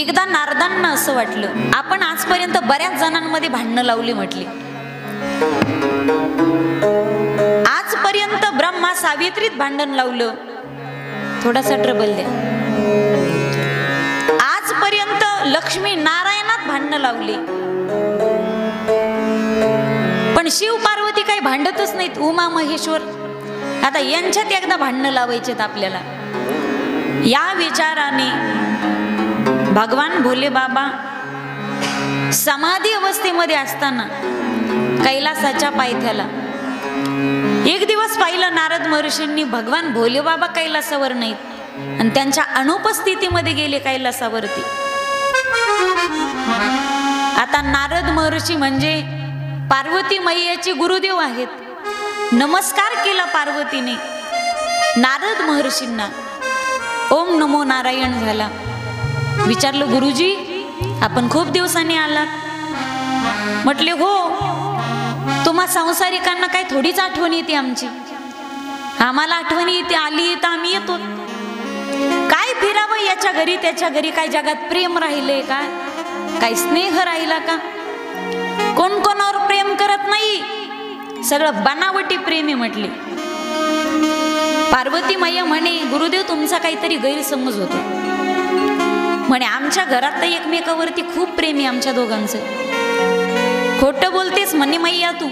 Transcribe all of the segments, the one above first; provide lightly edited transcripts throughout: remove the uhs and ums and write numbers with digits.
एकदा नारदांना असं वाटलं, आपण आजपर्यंत बऱ्याच जणांमध्ये भांडणं लावली म्हटली. आजपर्यंत ब्रह्मा सावित्रीत भांडण लावलं, थोडासा ट्रबल द्या. आजपर्यंत लक्ष्मी नारायणात भांडणं लावली, पण शिव पार्वती काही भांडतच नाहीत, उमा महेश्वर. आता यांच्यात एकदा भांडणं लावायचेत आपल्याला. या विचाराने भगवान भोले बाबा समाधी अवस्थेमध्ये असताना कैलासाच्या पायथ्याला एक दिवस पाहिलं नारद महर्षींनी, भगवान भोले बाबा कैलासावर नाहीत आणि त्यांच्या अनुपस्थितीमध्ये गेले कैलासावरती. आता नारद महर्षी म्हणजे पार्वती मैयाचे गुरुदेव आहेत. नमस्कार केला पार्वतीने नारद महर्षींना, ओम नमो नारायण झाला. विचारलं, गुरुजी आपण खूप दिवसांनी आलात. म्हटले, हो, तुम्हा संसारिकांना काय थोडीच आठवण येते आमची, आम्हाला आठवण येते, आली तर आम्ही येतो. काय फिरावं याच्या घरी त्याच्या घरी, काय जगात प्रेम राहिले का, काय स्नेह राहिला का? कोण कोणावर प्रेम करत नाही, सगळं बनावटी प्रेम आहे म्हटले. पार्वती मैया म्हणे, गुरुदेव तुमचा काहीतरी गैरसमज होतो म्हणे, आमच्या घरात तर एकमेकावरती खूप प्रेम आहे आमच्या दोघांचं. खोटं बोलतेस म्हणे मैया तू,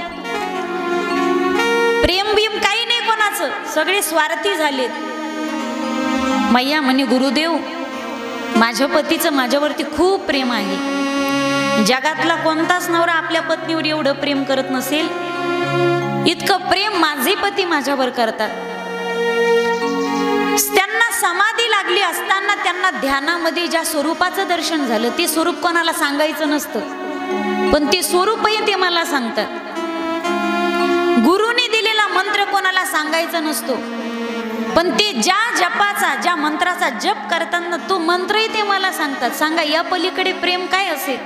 प्रेम बिम काही नाही कोणाचं, सगळे स्वार्थी झालेत. मैया म्हणे, गुरुदेव माझ्या पतीचं माझ्यावरती खूप प्रेम आहे. जगातला कोणताच नवरा आपल्या पत्नीवर एवढं प्रेम करत नसेल इतकं प्रेम माझे पती माझ्यावर करतात. त्यांना समाधी लागली असताना त्यांना ध्यानामध्ये ज्या स्वरूपाचं दर्शन झालं ते स्वरूप कोणाला सांगायचं नसतं, पण ते स्वरूपही ते मला सांगतात. गुरुने दिलेला मंत्र कोणाला सांगायचा नसतो, पण ते ज्या जपाचा ज्या मंत्राचा जप करताना तो मंत्रही ते मला सांगतात. सांगा या पलीकडे प्रेम काय असेल?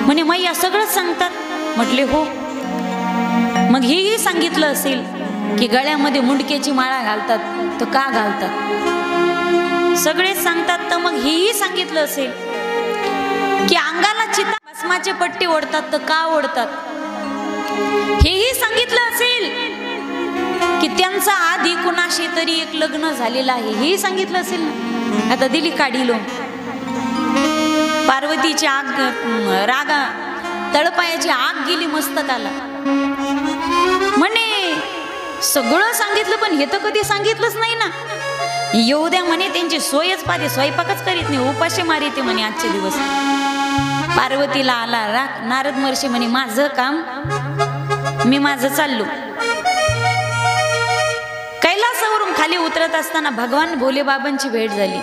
म्हणे मैया सगळंच सांगतात. म्हटले, हो. मग हेही सांगितलं असेल की गळ्यामध्ये मुंडक्याची माळा घालतात, तर का घालतात? सगळेच सांगतात. तर मग हेही सांगितलं असेल की अंगाला चिता भस्माचे पट्टे ओढतात, तर का ओढतात? हेही सांगितलं असेल की त्यांचा आधी कुणाशी तरी एक लग्न झालेलं आहे, हेही सांगितलं असेल ना. आता दिली काढी लोम, पार्वतीची आग, रागा तळपायाची आग गेली मस्तकाला. म्हणे सगळं सांगितलं, पण हे तर कधी सांगितलंच नाही ना. येऊ द्या म्हणे, त्यांची सोयच पाहिजे, स्वयंपाकच करीत नाही, उपाशी मारिते म्हणे आजचे दिवस. पार्वतीला आला राग. नारद महर्षी म्हणे, माझं काम मी माझं चाललो. कैलासावरून खाली उतरत असताना भगवान भोले बाबांची भेट झाली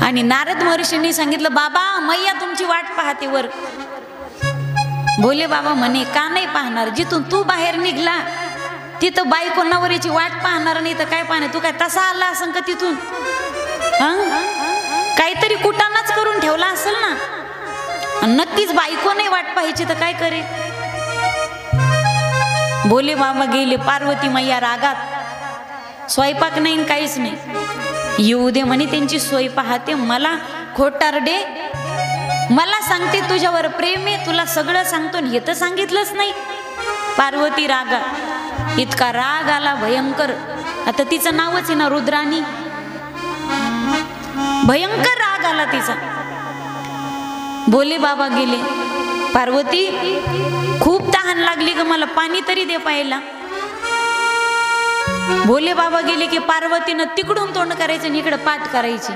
आणि नारद महर्षींनी सांगितलं, बाबा मैया तुमची वाट पाहते वर. भोले बाबा म्हणे, का नाही पाहणार? जिथून तू बाहेर निघला तिथं बायको नवरीची वाट पाहणार नाही तर काय पाहणार? तू काय तसा आला असं का तिथून? काहीतरी कुटाणाच करून ठेवला असेल ना. नक्कीच बायको नाही वाट पाहायची तर काय करे? भोले बाबा गेले. पार्वती मैया रागात, स्वयंपाक नाही काहीच नाही. येऊ दे म्हणे, त्यांची सोय पाहते. मला खोटारडे, मला सांगते तुझ्यावर प्रेम आहे, तुला सगळं सांगतो, हे तर सांगितलंच नाही. पार्वती रागा, इतका राग आला भयंकर. आता तिचं नावच आहे ना रुद्राणी. भयंकर राग आला तिचा. भोले बाबा गेले. पार्वती खूप तहान लागली ग, मला पाणी तरी दे प्यायला. भोले बाबा गेले की पार्वतीनं तिकडून तोंड करायचं आणि इकडं पाठ करायची.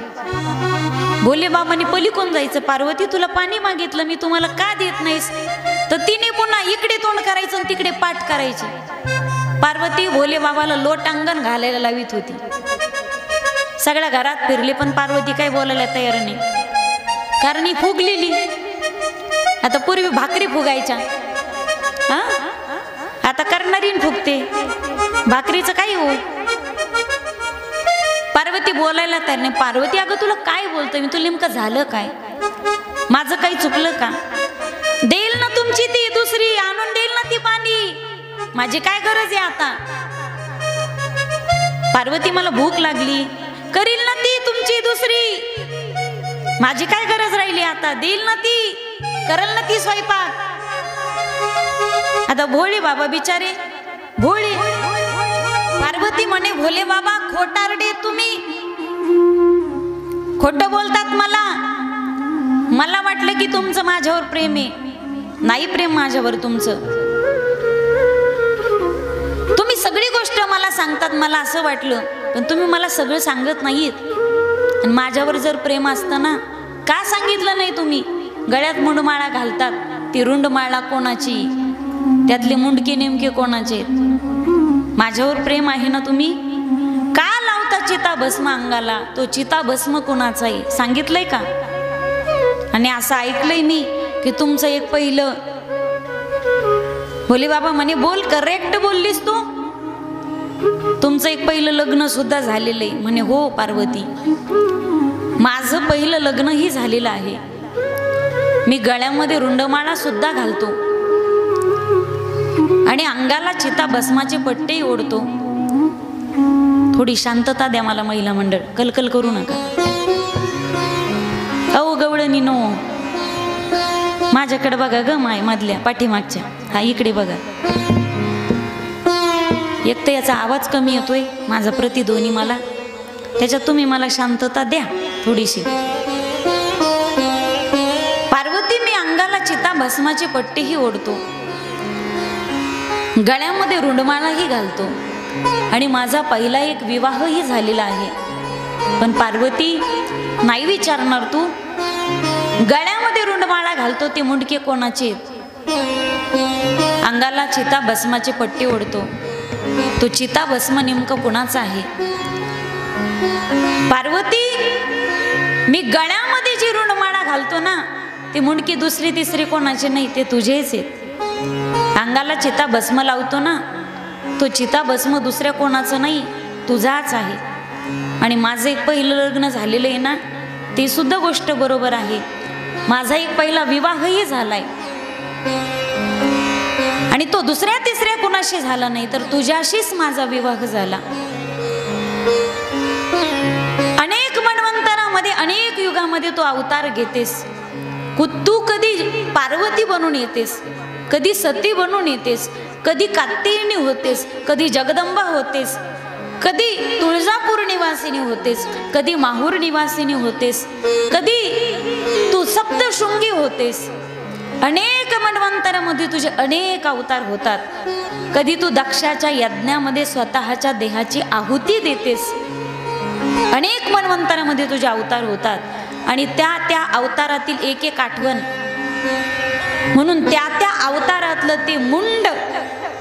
भोले बाबांनी पलीकडून जायचं. पार्वती तुला पाणी मागितलं मी, तुम्हाला का देत नाहीस? तर तिने पुन्हा इकडे तोंड करायचं आणि तिकडे पाठ करायची. पार्वती भोले बाबाला लोटांगण घालायला लावित होती. सगळ्या घरात फिरले पण पार्वती काही बोलायला तयार नाही, कारण ही फुगलेली. आता पूर्वी भाकरी फुगायच्या, आता करणारी फुगते. भाकरीचं काही हो. पार्वती बोलायला तयार नाही. पार्वती अगं तुला काय बोलतोय मी, तुला नेमकं झालं काय? माझं काही चुकलं का? देईल ना तुमची ती दुसरी, आणून देईल ना ती पाणी, माझी काय गरज आहे आता? पार्वती मला भूक लागली, करील ना ती तुमची दुसरी. माझी काय गरज राहिली आता, देईल ना ती, करल ना ती स्वयंपाक. आता भोळे बाबा बिचारे भोळे. पार्वती म्हणे भोले बाबा खोटारडे तुम्ही, खोटं बोलतात. मला वाटलं की तुमचं माझ्यावर प्रेम आहे. नाही प्रेम माझ्यावर तुमचं. तुम्ही सगळी गोष्ट मला सांगतात, मला असं वाटलं, पण तुम्ही मला सगळं सांगत नाहीत. आणि माझ्यावर जर प्रेम असतं ना, का सांगितलं नाही तुम्ही? गळ्यात मुंडमाळा घालतात, ती रुंडमाळा कोणाची, त्यातले मुंडके नेमके कोणाचे? माझ्यावर प्रेम आहे ना, तुम्ही का लावता चिता भस्म अंगाला? तो चिता भस्म कोणाचा आहे सांगितलंय का? आणि असं ऐकलंय मी की तुमचं एक पहिलं. भोले बाबा म्हणे बोल, करेक्ट बोललीस तू. तुमचं एक पहिलं लग्न सुद्धा झालेलं आहे. म्हणे हो पार्वती, माझं पहिलं लग्नही झालेलं आहे. मी गळ्यामध्ये रुंडमाळा सुद्धा घालतो आणि अंगाला चिता भस्माचे पट्टे ओढतो. थोडी शांतता द्या मला महिला मंडळ, कलकल करू नका. अहो गवळणीनो, माझ्याकडे बघा ग, माय मधल्या पाठीमागच्या, हा इकडे बघा. एक तर याचा आवाज कमी येतोय, माझा प्रतिध्वनी मला, त्याच्यात तुम्ही मला शांतता द्या थोडीशी. पार्वती, मी अंगाला चिता भस्माचे पट्टेही ओढतो, गळ्यामध्ये रुंडमाळाही घालतो आणि माझा पहिला एक विवाहही झालेला आहे. पण पार्वती, नाही विचारणार तू, गळ्यामध्ये रुंडमाळा घालतो ते मुंडके कोणाचे? अंगाला चिता भस्माचे पट्टे ओढतो, तो चिता भस्म नेमकं कोणाचा आहे? पार्वती, मी गळ्यामध्ये जी रुंडमाळा घालतो ना, ते मुंडके दुसरी तिसरी कोणाचे नाही, ते तुझेच आहेत. अंगाला चिता भस्म लावतो ना, तो चिता भस्म दुसऱ्या कोणाचं नाही, तुझाच आहे. आणि माझं एक पहिलं लग्न झालेलं आहे ना, ते सुद्धा गोष्ट बरोबर आहे. माझा एक पहिला विवाहही झालाय आणि तो दुसऱ्या तिसऱ्या कोणाशी झाला नाही, तर तुझ्याशीच माझा विवाह झाला. अनेक मन्वंतरामध्ये, अनेक युगामध्ये तू अवतार घेतेस. तू कधी पार्वती बनून येतेस, कधी सती बनून येतेस, कधी कात्यायनी होतेस, कधी जगदंबा होतेस, कधी तुळजापूर निवासिनी होतेस, कधी माहूर निवासिनी होतेस, कधी तू सप्तशृंगी होतेस. अनेक मन्वंतरामध्ये तुझे अनेक अवतार होतात. कधी तू दक्षाच्या यज्ञामध्ये स्वतःच्या देहाची आहुती देतेस. अनेक मन्वंतरामध्ये तुझे अवतार होतात आणि त्या अवतारातील एक एक आठवण म्हणून त्या अवतारातलं ते मुंड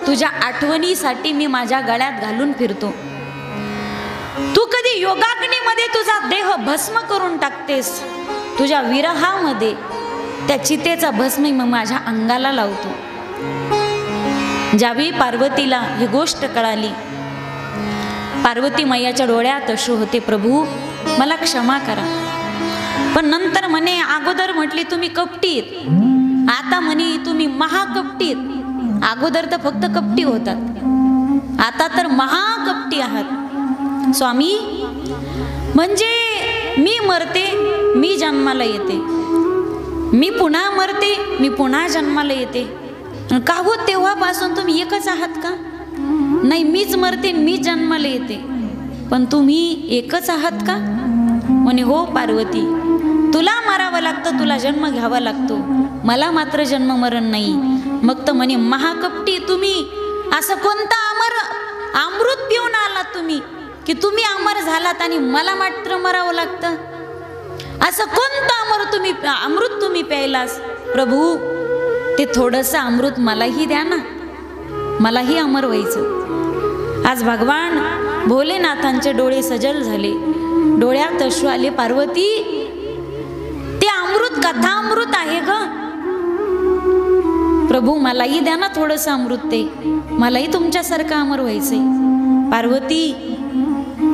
तुझ्या आठवणीसाठी मी माझ्या गळ्यात घालून फिरतो. तू कधी योगाग्नीमध्ये तुझा देह भस्म करून टाकतेस. तुझ्या विरहामध्ये त्या चितेचा भस्म मी माझ्या अंगाला लावतो. ज्यावेळी पार्वतीला ही गोष्ट कळाली, पार्वती मैयाच्या डोळ्यात अश्रू होते, प्रभू मला क्षमा करा. पण नंतर म्हणे, अगोदर म्हटली तुम्ही कपटीत, आता म्हणे तुम्ही महाकपटीत. अगोदर तर फक्त कपटी होतात, आता तर महाकपटी आहात. स्वामी, म्हणजे मी मरते, मी जन्माला येते, मी पुन्हा मरते, मी पुन्हा जन्माला येते. का हो, तेव्हापासून तुम्ही एकच आहात का? नाही, मीच मरते, मी जन्माला येते, पण तुम्ही एकच आहात का? म्हणे हो पार्वती, तुला मारावं लागतं, तुला जन्म घ्यावा लागतो, मला मात्र जन्म मरण नाही. मग तर म्हणे, महाकपटी तुम्ही, असं कोणता अमृत पिऊन आलात तुम्ही की तुम्ही अमर झालात आणि मला मात्र मरावं लागतं? असं कोणतं अमृत तुम्ही प्यायलास? प्रभू, ते थोडंसं अमृत मलाही द्या ना, मलाही अमर व्हायचं. आज भगवान भोलेनाथांचे डोळे सजल झाले, डोळ्यात अश्रू आले. पार्वती, ते अमृत कथा अमृत आहे ग. प्रभू, मलाही द्या ना थोडंसं अमृत, ते मलाही तुमच्यासारखं अमर व्हायचंय. पार्वती,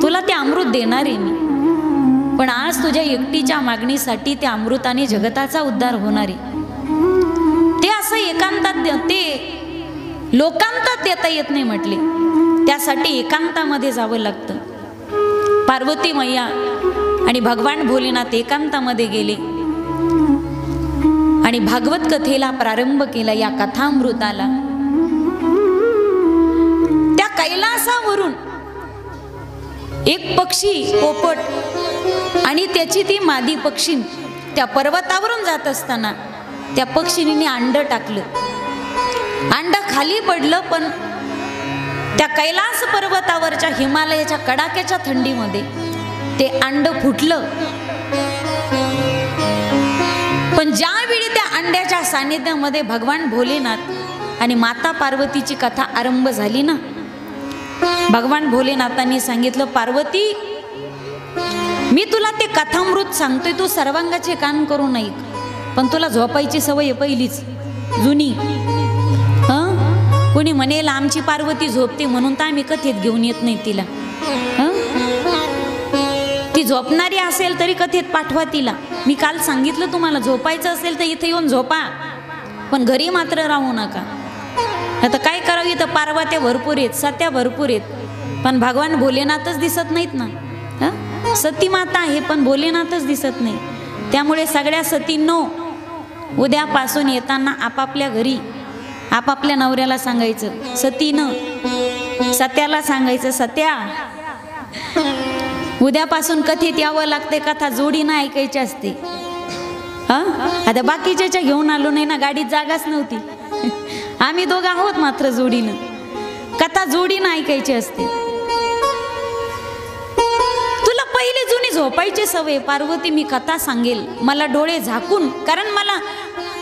तुला ते अमृत देणार आहे मी, पण आज तुझ्या एकटीच्या मागणीसाठी त्या अमृताने जगताचा उद्धार होणार आहे. ते असं एकांतात, ते लोकांतात देता येत नाही म्हटले, त्यासाठी एकांतामध्ये जावं लागतं. पार्वती मैया आणि भगवान भोलेनाथ एकांतामध्ये गेले आणि भागवत कथेला प्रारंभ केला, या कथामृताला. त्या कैलासावरून एक पक्षी पोपट आणि त्याची ती मादी पक्षी त्या पर्वतावरून जात असताना त्या पक्षीने अंड टाकलं. अंड खाली पडलं, पण त्या कैलास पर्वतावरच्या हिमालयाच्या कडाक्याच्या थंडीमध्ये ते अंड फुटलं. पण ज्यावेळी त्या अंड्याच्या सानिध्यामध्ये भगवान भोलेनाथ आणि माता पार्वतीची कथा आरंभ झाली ना, भगवान भोलेनाथांनी सांगितलं, पार्वती मी तुला ते कथामृत सांगतोय, तू सर्वांगाचे कान करू नये, पण तुला झोपायची सवय पहिलीच जुनी. कोणी म्हणेल आमची पार्वती झोपते म्हणून तर आम्ही कथेत घेऊन येत नाही तिला. ती झोपणारी असेल तरी कथेत पाठवा तिला. मी काल सांगितलं तुम्हाला, झोपायचं असेल तर इथे येऊन झोपा, पण घरी मात्र राहू नका. आता काय करावं, इथं पार्वत्या भरपूर आहेत, सत्या भरपूर आहेत, पण भगवान भोलेनाथच दिसत नाहीत ना. सती माता आहे पण भोलेनाथच दिसत नाही. त्यामुळे सगळ्या सतींनो, उद्यापासून येताना आपापल्या घरी आपापल्या नवऱ्याला सांगायचं, सतीनं सत्याला सांगायचं, सत्या उद्यापासून कथेत यावं लागते, कथा जोडीनं ऐकायची असते. आता बाकीच्या घेऊन आलो नाही ना, गाडीत जागाच नव्हती. आम्ही दोघं आहोत मात्र जोडीनं, कथा जोडीनं ऐकायची असते. तुला पहिले जुनी झोपायची सवय. पार्वती मी कथा सांगेल, मला डोळे झाकून, कारण मला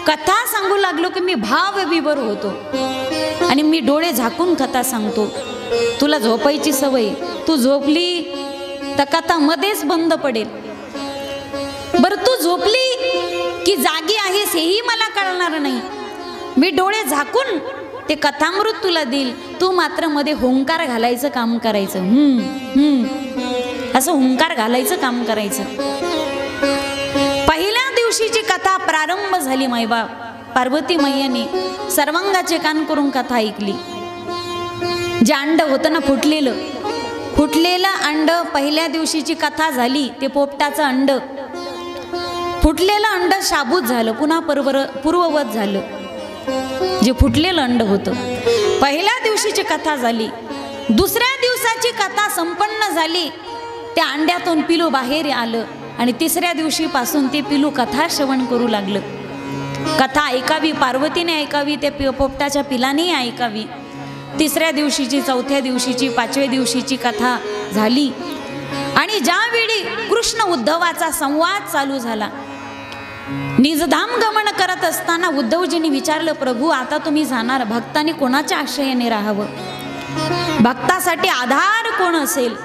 कथा सांगू लागलो की मी भाव विभोर होतो आणि मी डोळे झाकून कथा सांगतो. तुला झोपायची सवय, तू झोपली तर कथा मध्येच बंद पडेल. बरं तू झोपली की जागी आहेस हेही मला कळणार नाही. मी डोळे झाकून ते कथामृत तुला देईल, तू मात्र मध्ये हुंकार घालायचं काम करायचं. असं हुंकार घालायचं काम करायचं. पहिल्या दिवशीची कथा प्रारंभ झाली. मायबाप पार्वती मैयाने सर्वांगाचे कान करून कथा ऐकली. जे अंड होतं ना फुटलेलं अंड, पहिल्या दिवशीची कथा झाली. ते पोपटाचं अंड, फुटलेलं अंड शाबूत झालं, पुन्हा पूर्ववत झालं. जे फुटलेलं अंड होतं, पहिल्या दिवशीची कथा झाली. दुसऱ्या दिवसाची कथा संपन्न झाली. त्या अंड्यातून पिलू बाहेर आलं आणि तिसऱ्या दिवशीपासून ते पिलू कथा श्रवण करू लागलं. कथा ऐकावी, पार्वतीने ऐकावी, त्या पोपटाच्या पिलाने ऐकावी. तिसऱ्या दिवशीची, चौथ्या दिवशीची, पाचव्या दिवशीची कथा झाली. आणि ज्यावेळी कृष्ण उद्धवाचा संवाद चालू झाला, निजधाम गमन करत असताना उद्धवजींनी विचारलं, प्रभू आता तुम्ही जाणार, भक्तांनी कोणाच्या आश्रयाने राहावं? भक्तासाठी आधार कोण असेल?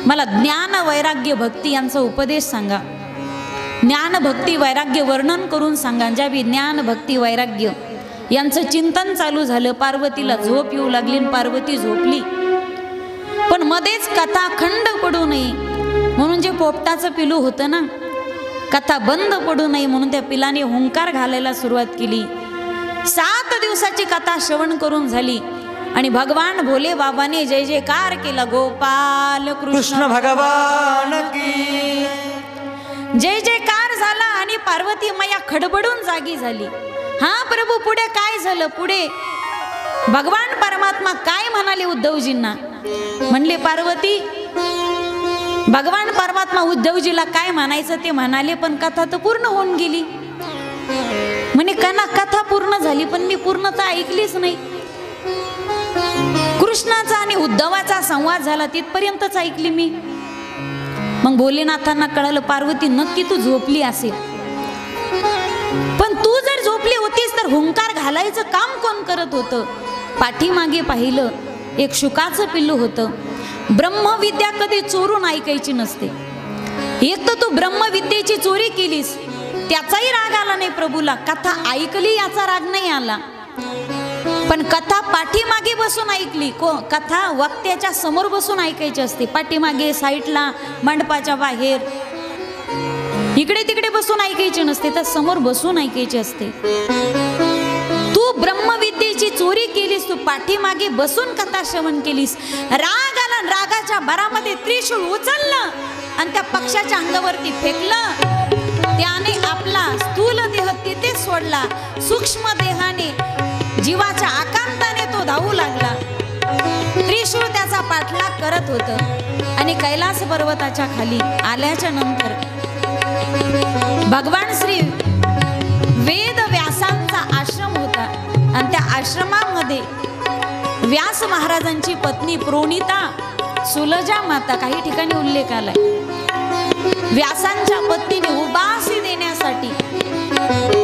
मला ज्ञान वैराग्य भक्ती यांचा उपदेश सांगा. ज्ञान भक्ती वैराग्य वर्णन करून सांगा. ज्यावेळी ज्ञान भक्ती वैराग्य यांचं चिंतन चालू झालं, पार्वतीला झोप येऊ लागली. पार्वती झोपली, पण मध्येच कथा खंड पडू नये म्हणून जे पोपटाचं पिलू होतं ना, कथा बंद पडू नये म्हणून त्या पिलाने हुंकार घालायला सुरुवात केली. 7 दिवसाची कथा श्रवण करून झाली आणि भगवान भोले बाबाने जय जयकार केला. गोपाल कृष्ण भगवान की जय जयकार झाला आणि पार्वती मैया खडबडून जागी झाली. हा प्रभू पुढे काय झालं? पुढे भगवान परमात्मा काय म्हणाले उद्धवजींना? म्हणले, पार्वती भगवान परमात्मा उद्धवजीला काय म्हणायचं ते म्हणाले, पण कथा तर पूर्ण होऊन गेली. म्हणे कथा पूर्ण झाली, पण मी पूर्णता ऐकलीच नाही. कृष्णाचा आणि उद्धवाचा संवाद झाला तिथपर्यंतच ऐकली मी. मग भोलेनाथांना कळालं, पार्वती नक्की तू झोपली असेल. पण तू जर झोपली होतीस तर हुंकार घालायचं काम कोण करत होतं? पाठीमागे पाहिलं, एक शुकाचं पिल्लू होतं. ब्रह्मविद्या कधी चोरून ऐकायची नसते. एक तर तू ब्रह्मविद्येची चोरी केलीस, त्याचाही राग आला नाही प्रभूला. कथा ऐकली याचा राग नाही आला, पण कथा पाठीमागे बसून ऐकली. कथा वक्त्याच्या समोर बसून ऐकायची असते. पाठीमागे, साईडला, मंडपाच्या बाहेर, इकडे तिकडे बसून ऐकायची नसते, तर समोर बसून ऐकायची असते. तू तू ब्रह्मविद्येची चोरी केलीस, तू पाठीमागे बसून कथा श्रवण केलीस. राग आला, रागाच्या भरामध्ये त्रिशूळ उचललं आणि त्या पक्षाच्या अंगावरती फेकलं. त्याने आपला स्थूल देह तिथे सोडला. सूक्ष्म देहाने जीवाच्या आकांताने तो धावू लागला. त्रिशूळ त्याचा पाठलाग करत होतं. आणि कैलास पर्वताच्या खाली आल्याच्या नंतर भगवान श्री वेद व्यासांचा आश्रम होता. आणि त्या आश्रमामध्ये व्यास महाराजांची पत्नी प्रोणिता, सुलजा माता, काही ठिकाणी उल्लेख आलाय. व्यासांच्या पत्नीने उबासी देण्यासाठी,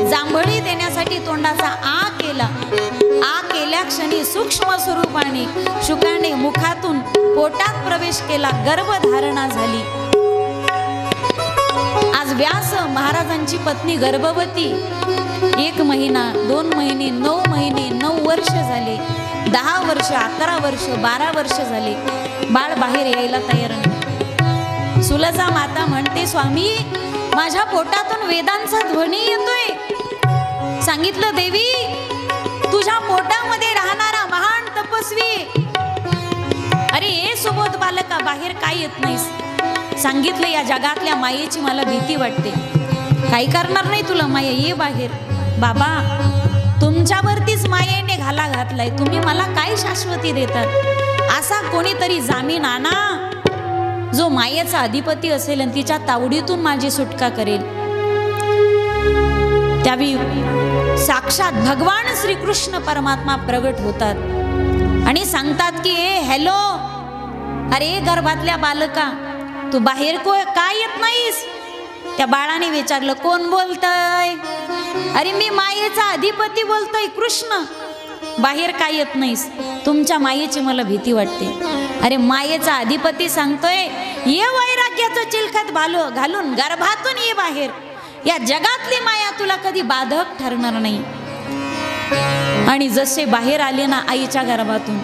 जांभळी देण्यासाठी तोंडाचा आ केला. आ केल्या क्षणी सूक्ष्म स्वरूपाने शुकाने मुखातून पोटात प्रवेश केला. गर्भधारणा झाली. आज व्यास महाराजांची पत्नी गर्भवती. 1 महिना, 2 महिने, 9 महिने, 9 वर्ष झाले, 10 वर्ष, 11 वर्ष, 12 वर्ष झाले. बाळ बाहेर यायला तयार नाही. सुलजा माता म्हणते, स्वामी, माझ्या पोटातून वेदांचा ध्वनी येतोय. सांगितलं, देवी, तुझ्या पोटामध्ये राहणारा महान तपस्वी. अरे ए सुबोध बालका, बाहेर काय येत नाहीस? सांगितलं, या जगातल्या मायेची मला भीती वाटते. काही करणार नाही तुला माया, ये बाहेर. बाबा, तुमच्यावरतीच मायेने घाला घातलाय, तुम्ही मला काय शाश्वती देतात? असा कोणीतरी जामीन आणा जो मायेचा अधिपती असेल आणि तिच्या तावडीतून माझी सुटका करेल. त्यावेळी साक्षात भगवान श्रीकृष्ण परमात्मा प्रगट होतात आणि सांगतात की, ए हॅलो, अरे गर्भातल्या बालका, तू बाहेर काय येत नाहीस? त्या बाळाने विचारलं, कोण बोलतय? अरे मी मायेचा अधिपती बोलतोय, कृष्ण. बाहेर काय येत नाहीस? तुमच्या मायेची मला भीती वाटते. अरे मायेचा अधिपती सांगतोय, ये वैराग्याचं चिलखत घालून गर्भातून ये बाहेर. या जगातली माया तुला कधी बाधक ठरणार नाही. आणि जसे बाहेर आले ना आईच्या गर्भातून,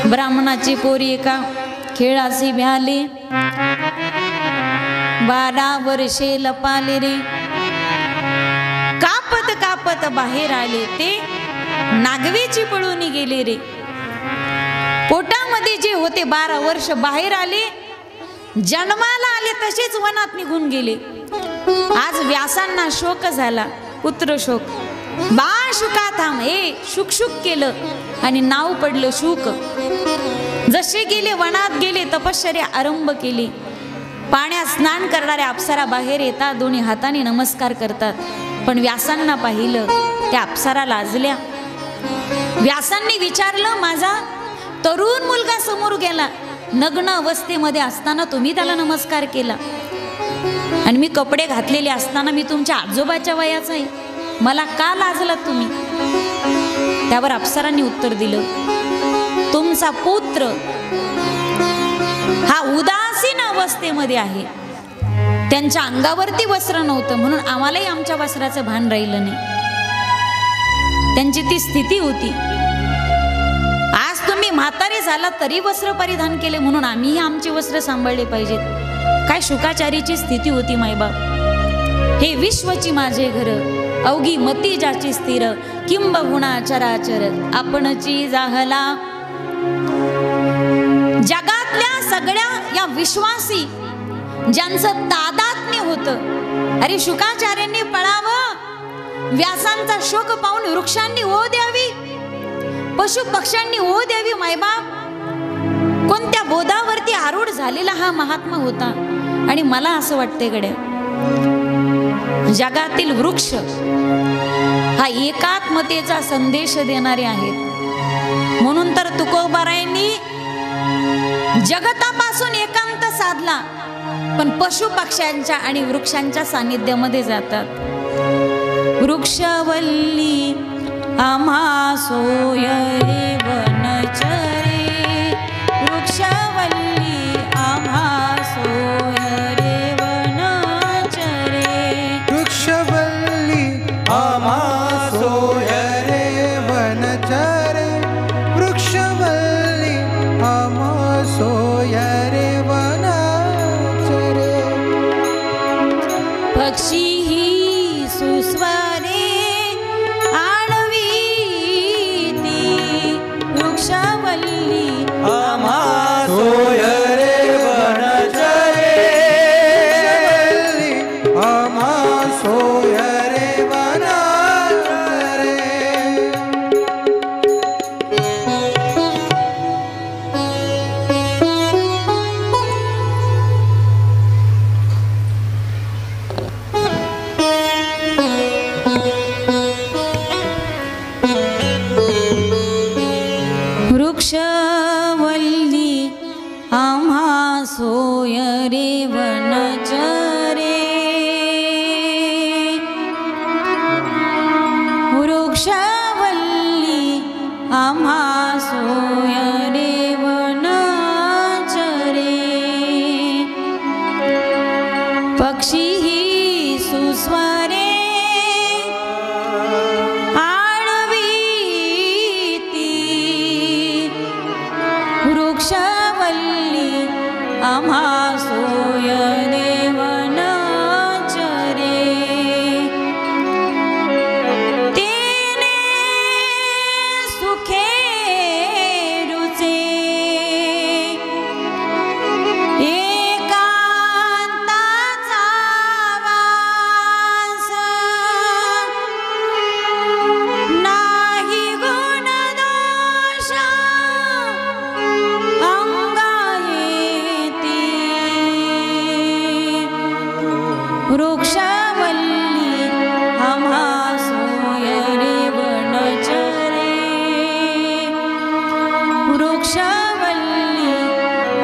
ब्राह्मणाची पोरी एका खेळाशी भ्याले, 12 वर्षे लपाले रे. कापत कापत बाहेर आले ते नागवेची पळून गेले रे. पोटामध्ये जे होते 12 वर्ष बाहेर आले, जन्माला आले तसेच वनात निघून गेले. आज व्यासांना शोक झाला, पुत्र शोक. बा शुका थांब, हे शुक शुक केलं आणि नाव पडलं शुक. जसे गेले वनात गेले, तपश्चर्या आरंभ केली. पाण्यात स्नान करणाऱ्या अप्सरा बाहेर येतात, दोन्ही हाताने नमस्कार करतात. पण व्यासांना पाहिलं, त्या अप्सरा लाजल्या. व्यासांनी विचारलं, माझा तरुण मुलगा समोर गेला, नग्न अवस्थेमध्ये असताना तुम्ही त्याला नमस्कार केला, आणि मी कपडे घातलेले असताना मी तुमच्या आजोबाच्या वयाचा आहे, मला का लाजलात तुम्ही? त्यावर अप्सरांनी उत्तर दिलं, तुमचा पुत्र हा उदासीन अवस्थेमध्ये आहे, त्यांच्या अंगावरती वस्त्र नव्हतं म्हणून आम्हालाही आमच्या वस्त्राचं भान राहिलं नाही. त्यांची ती स्थिती होती. आज तुम्ही म्हातारे झाला तरी वस्त्र परिधान केले म्हणून आम्हीही आमचे वस्त्र सांभाळले पाहिजेत. काय शुकाचारीची स्थिती होती मायबाप. हे विश्वची माझे घर, अवघी मती ज्याची स्थिर, किंबहुना चराचर आपणची जाहला. जगातल्या सगळ्या या विश्वासी ज्यांचं तादात्म्य होतं, अरे शुकाचार्यांनी पळावं, व्यासांचा शोक पाहून वृक्षांनी ओ द्यावी, पशु पक्ष्यांनी ओ द्यावी. मायबाप कोणत्या बोधावरती आरूढ झालेला हा महात्मा होता. आणि मला असं वाटते गड्या, जगातील वृक्ष हा एकात्मतेचा संदेश देणारे आहेत. म्हणून तर तुकोबारायांनी जगतापासून एकांत साधला, पण पशु पक्ष्यांच्या आणि वृक्षांच्या सानिध्यामध्ये जातात. वृक्षवल्ली आम्हा सोय रे वनचरे, वृक्षवल्ली आम्हा सोय रे वनचरे, वृक्षवल्ली आम्हा सोय रे वनचरे, वृक्षवल्ली आम्हा सोय रे वनचरे. पक्षी ही सुस्वरे आळवी आम्हा सोय रे वनचरे वृक्षवल्ली आम्हा सोय रे वनचरे वृक्षवल्ली आम्हा सोय रे वनचरे पक्षी ही सुस्वरे वृक्षवल्ली आम्हा सोय रे वनचरे तेने सुखे रुचे एकांताचा वास नाही गुण दोष वृक्षवल्ली आम्हा सोय रे वनचरे वृक्षवल्ली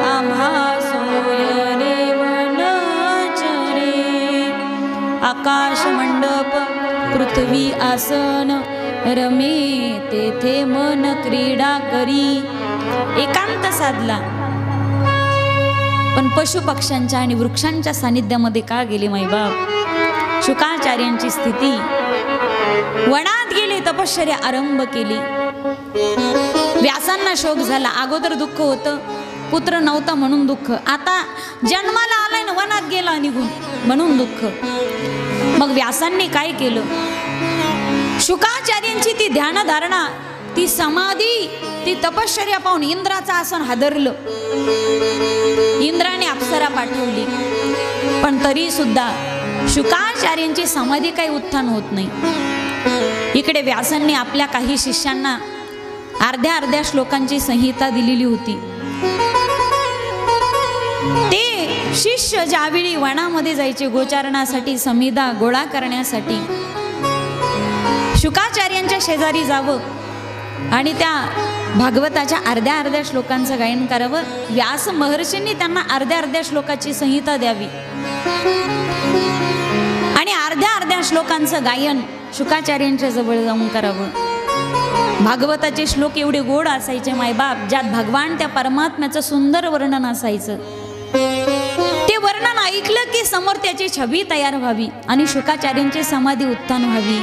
आम्हा सोय रे वनचरे आकाश मंडप पृथ्वी आसन रमे तेथे मन क्रीडा करी एकांत साधला पण पशुपक्ष्यांच्या आणि वृक्षांच्या सानिध्यामध्ये का गेले माईबाप शुकाचार्यांची स्थिती वनात गेले तपश्चर्या आरंभ केली व्यासांना शोक झाला अगोदर दुःख होतं पुत्र नव्हता म्हणून दुःख आता जन्माला आलाय ना वनात गेला निघून म्हणून दुःख मग व्यासांनी काय केलं शुकाचार्यांची ती ध्यानधारणा ती समाधी ती तपश्चर्या पाहून इंद्राचं आसन हादरलं इंद्राने अप्सरा पाठवली पण तरी सुद्धा शुकाचार्यांची समाधी काही उत्थान होत नाही इकडे व्यासांनी आपल्या काही शिष्यांना अर्ध्या श्लोकांची संहिता दिलेली होती ते शिष्य ज्यावेळी वनामध्ये जायचे गोचारणासाठी समिधा गोळा करण्यासाठी शुकाचार्यांच्या शेजारी जावं आणि त्या भागवताच्या अर्ध्या श्लोकांचं गायन करावं व्यास महर्षींनी त्यांना अर्ध्या श्लोकाची संहिता द्यावी आणि अर्ध्या श्लोकांचं गायन शुकाचार्यांच्या जवळ जाऊन करावं भागवताचे श्लोक एवढे गोड असायचे मायबाप ज्यात भगवान त्या परमात्म्याचं सुंदर वर्णन असायचं ते वर्णन ऐकलं की समोर त्याची छबी तयार व्हावी आणि शुकाचार्यांची समाधी उत्थान व्हावी